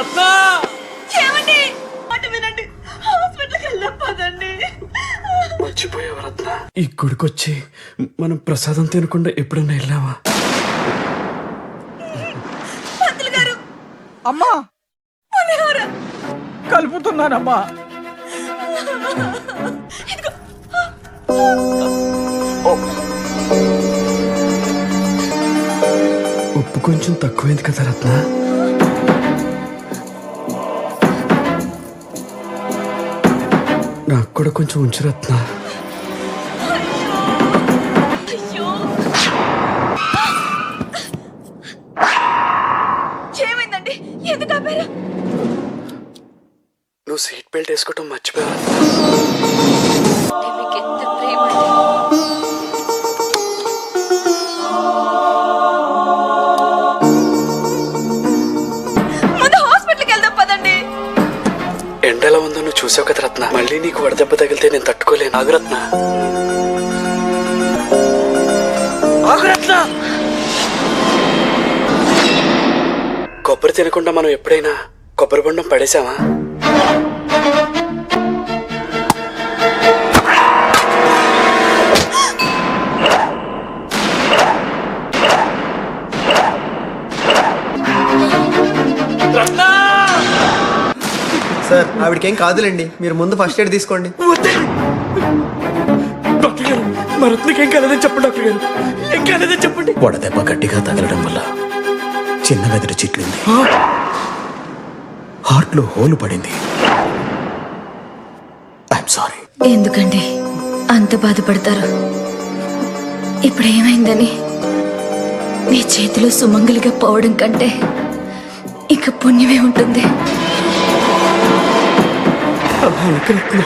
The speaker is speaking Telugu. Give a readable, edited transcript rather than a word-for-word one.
రత్న ఏమండి మాట వినండి, హాస్పిటల్కి వెళ్దాం పదండి. మర్చిపోయావు రత్న. ఈ గుడికొచ్చి మనం ప్రసాదం తినకుండా ఎప్పుడన్నా వెళ్ళావా? పంతులు గారు, అమ్మా పులిహోర కలుపుతున్నానమ్మా. ఉప్పు కొంచెం తక్కువైంది కదా రత్న. నాకు కూడా కొంచెం ఉంచు రత్న. అయ్యో, ఏమైందండి? ఎందుకు ఆపారు? నువ్వు సీట్ బెల్ట్ వేసుకోవటం మర్చిపోయావు. మీకు ఎంత ప్రేమ అండి. ముందు హాస్పిటల్కి వెళ్దాం పదండి. ఎండ ఎలా ఉందో నువ్వు చూసావు కదా రత్న. మళ్ళీ నీకు వడదెబ్బ తగిలితే నేను తట్టుకోలేను. ఆగురత్న, ఆగురత్న. కొబ్బరి తినకుండా మనం ఎప్పుడైనా కొబ్బరి బొండం పడేసామా? సార్ ఆవిడకేం కాదులేండి, మీరు ముందు ఫస్ట్ ఎయిడ్ తీసుకోండి. డాక్టర్ గారు, మా రత్నకేం కాలేదని చెప్పండి. డాక్టర్ గారు, ఏం కాలేదని చెప్పండి. వడదెబ్బ గట్టిగా తగలడం వల్ల చిన్న మెదడు చిట్లింది, హార్ట్ లో హోలు పడింది. I'm sorry. ఎందుకండి అంత బాధపడతారు? ఇప్పుడు ఏమైందని మీ చేతిలో సుమంగలిగా పోవడం కంటే ఇక పుణ్యమే ఉంటుంది. రత్న